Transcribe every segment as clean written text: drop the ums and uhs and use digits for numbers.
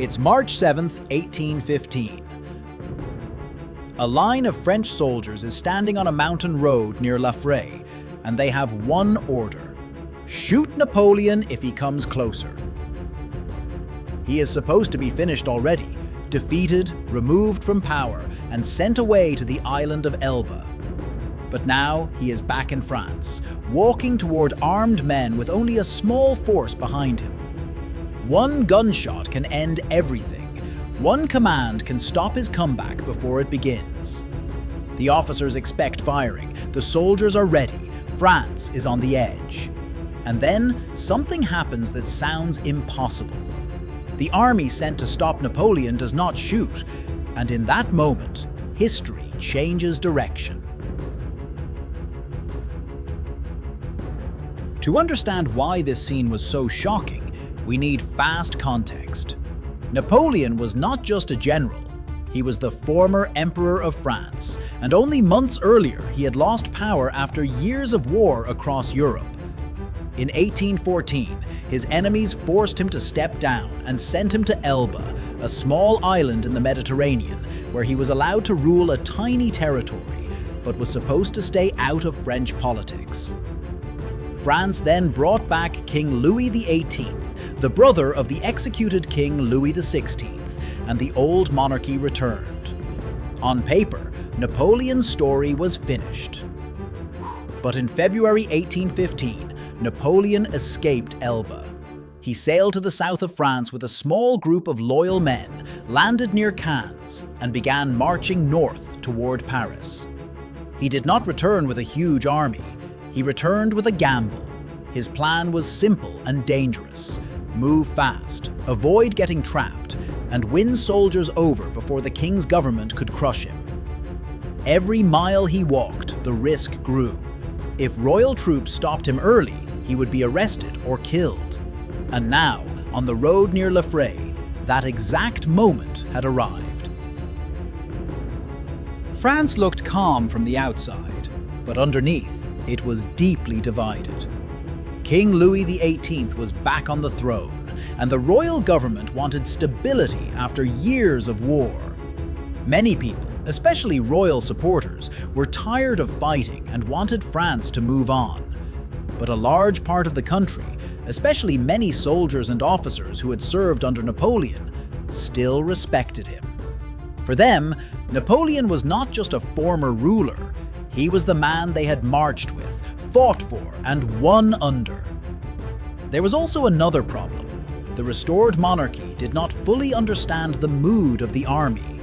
It's March 7th, 1815. A line of French soldiers is standing on a mountain road near Laffrey, and they have one order: shoot Napoleon if he comes closer. He is supposed to be finished already, defeated, removed from power, and sent away to the island of Elba. But now he is back in France, walking toward armed men with only a small force behind him. One gunshot can end everything. One command can stop his comeback before it begins. The officers expect firing, the soldiers are ready, France is on the edge. And then something happens that sounds impossible. The army sent to stop Napoleon does not shoot, and in that moment, history changes direction. To understand why this scene was so shocking, we need fast context. Napoleon was not just a general, he was the former Emperor of France, and only months earlier he had lost power after years of war across Europe. In 1814, his enemies forced him to step down and sent him to Elba, a small island in the Mediterranean, where he was allowed to rule a tiny territory, but was supposed to stay out of French politics. France then brought back King Louis XVIII, the brother of the executed King Louis XVI, and the old monarchy returned. On paper, Napoleon's story was finished. But in February 1815, Napoleon escaped Elba. He sailed to the south of France with a small group of loyal men, landed near Cannes, and began marching north toward Paris. He did not return with a huge army. He returned with a gamble. His plan was simple and dangerous: move fast, avoid getting trapped, and win soldiers over before the king's government could crush him. Every mile he walked, the risk grew. If royal troops stopped him early, he would be arrested or killed. And now, on the road near Laffrey, that exact moment had arrived. France looked calm from the outside, but underneath, it was deeply divided. King Louis XVIII was back on the throne, and the royal government wanted stability after years of war. Many people, especially royal supporters, were tired of fighting and wanted France to move on. But a large part of the country, especially many soldiers and officers who had served under Napoleon, still respected him. For them, Napoleon was not just a former ruler, he was the man they had marched with, fought for, and won under. There was also another problem. The restored monarchy did not fully understand the mood of the army.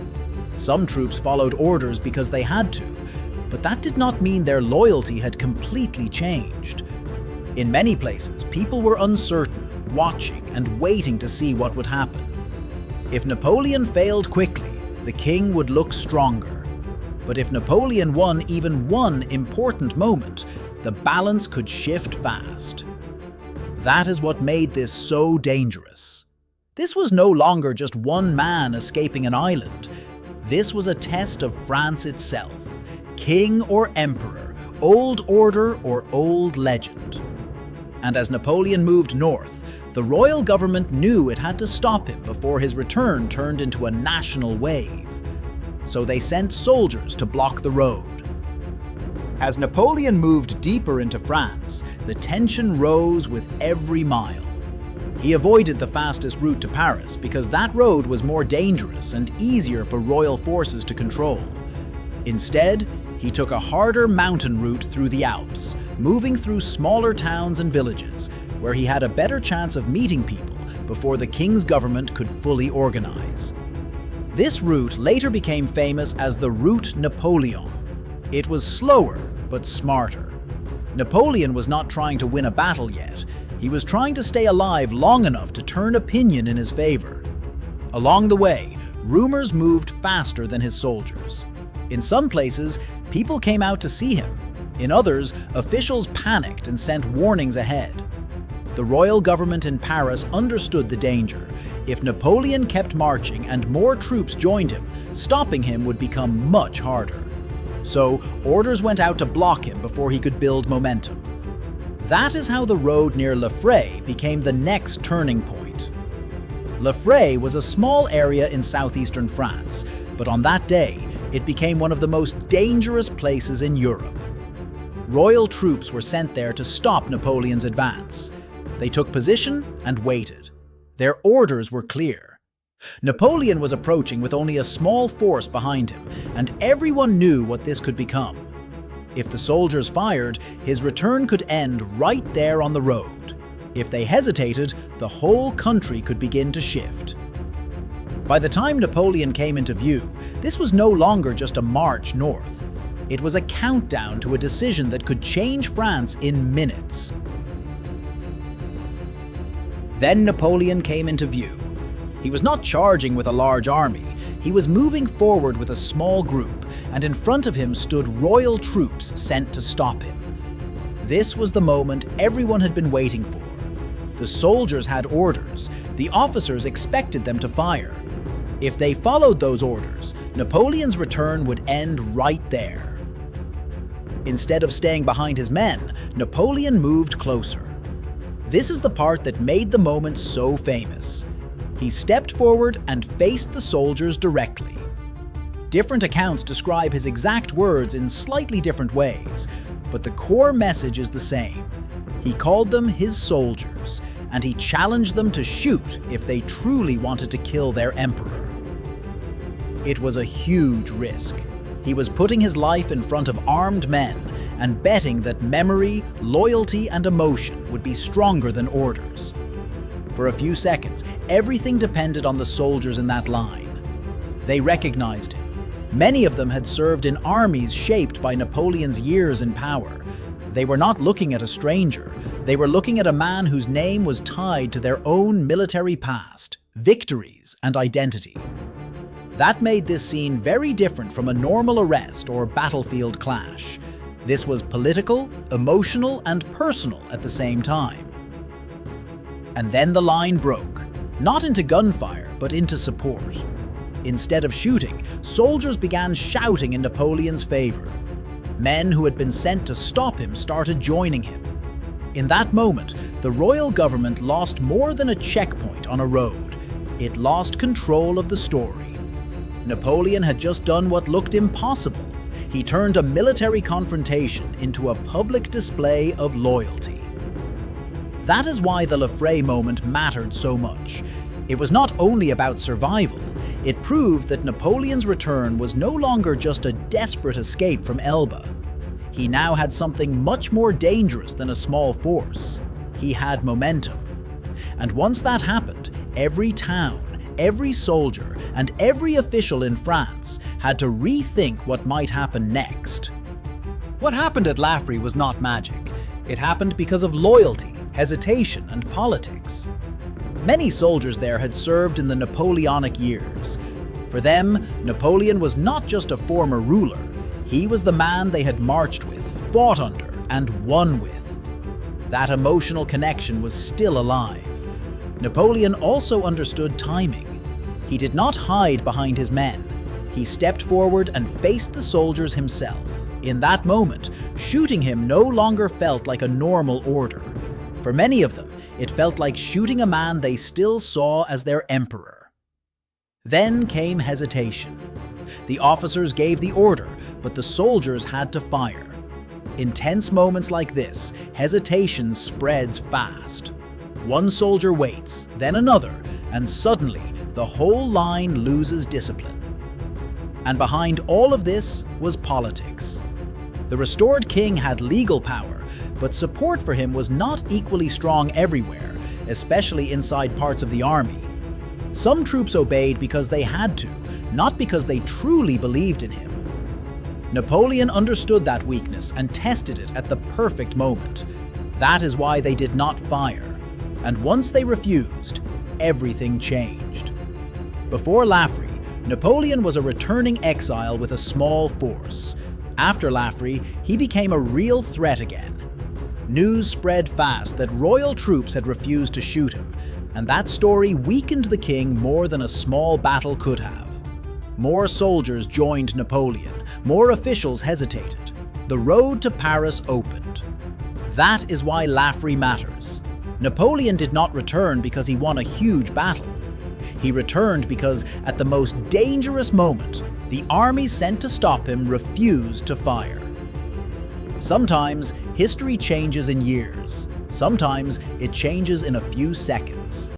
Some troops followed orders because they had to, but that did not mean their loyalty had completely changed. In many places, people were uncertain, watching and waiting to see what would happen. If Napoleon failed quickly, the king would look stronger. But if Napoleon won even one important moment, the balance could shift fast. That is what made this so dangerous. This was no longer just one man escaping an island. This was a test of France itself. King or emperor, old order or old legend. And as Napoleon moved north, the royal government knew it had to stop him before his return turned into a national wave. So they sent soldiers to block the road. As Napoleon moved deeper into France, the tension rose with every mile. He avoided the fastest route to Paris because that road was more dangerous and easier for royal forces to control. Instead, he took a harder mountain route through the Alps, moving through smaller towns and villages, where he had a better chance of meeting people before the king's government could fully organize. This route later became famous as the Route Napoleon. It was slower, but smarter. Napoleon was not trying to win a battle yet. He was trying to stay alive long enough to turn opinion in his favor. Along the way, rumors moved faster than his soldiers. In some places, people came out to see him. In others, officials panicked and sent warnings ahead. The royal government in Paris understood the danger. If Napoleon kept marching and more troops joined him, stopping him would become much harder. So orders went out to block him before he could build momentum. That is how the road near Laffrey became the next turning point. Laffrey was a small area in southeastern France, but on that day, it became one of the most dangerous places in Europe. Royal troops were sent there to stop Napoleon's advance. They took position and waited. Their orders were clear. Napoleon was approaching with only a small force behind him, and everyone knew what this could become. If the soldiers fired, his return could end right there on the road. If they hesitated, the whole country could begin to shift. By the time Napoleon came into view, this was no longer just a march north. It was a countdown to a decision that could change France in minutes. Then Napoleon came into view. He was not charging with a large army. He was moving forward with a small group, and in front of him stood royal troops sent to stop him. This was the moment everyone had been waiting for. The soldiers had orders. The officers expected them to fire. If they followed those orders, Napoleon's return would end right there. Instead of staying behind his men, Napoleon moved closer. This is the part that made the moment so famous. He stepped forward and faced the soldiers directly. Different accounts describe his exact words in slightly different ways, but the core message is the same. He called them his soldiers, and he challenged them to shoot if they truly wanted to kill their emperor. It was a huge risk. He was putting his life in front of armed men and betting that memory, loyalty, and emotion would be stronger than orders. For a few seconds, everything depended on the soldiers in that line. They recognized him. Many of them had served in armies shaped by Napoleon's years in power. They were not looking at a stranger. They were looking at a man whose name was tied to their own military past, victories, and identity. That made this scene very different from a normal arrest or battlefield clash. This was political, emotional, and personal at the same time. And then the line broke, not into gunfire, but into support. Instead of shooting, soldiers began shouting in Napoleon's favor. Men who had been sent to stop him started joining him. In that moment, the royal government lost more than a checkpoint on a road. It lost control of the story. Napoleon had just done what looked impossible. He turned a military confrontation into a public display of loyalty. That is why the Laffrey moment mattered so much. It was not only about survival, it proved that Napoleon's return was no longer just a desperate escape from Elba. He now had something much more dangerous than a small force. He had momentum. And once that happened, every town, every soldier, and every official in France had to rethink what might happen next. What happened at Laffrey was not magic. It happened because of loyalty, hesitation, and politics. Many soldiers there had served in the Napoleonic years. For them, Napoleon was not just a former ruler. He was the man they had marched with, fought under, and won with. That emotional connection was still alive. Napoleon also understood timing. He did not hide behind his men. He stepped forward and faced the soldiers himself. In that moment, shooting him no longer felt like a normal order. For many of them, it felt like shooting a man they still saw as their emperor. Then came hesitation. The officers gave the order, but the soldiers had to fire. In tense moments like this, hesitation spreads fast. One soldier waits, then another, and suddenly the whole line loses discipline. And behind all of this was politics. The restored king had legal power, but support for him was not equally strong everywhere, especially inside parts of the army. Some troops obeyed because they had to, not because they truly believed in him. Napoleon understood that weakness and tested it at the perfect moment. That is why they did not fire. And once they refused, everything changed. Before Laffrey, Napoleon was a returning exile with a small force. After Laffrey, he became a real threat again. News spread fast that royal troops had refused to shoot him, and that story weakened the king more than a small battle could have. More soldiers joined Napoleon, more officials hesitated. The road to Paris opened. That is why Laffrey matters. Napoleon did not return because he won a huge battle. He returned because, at the most dangerous moment, the army sent to stop him refused to fire. Sometimes history changes in years. Sometimes it changes in a few seconds.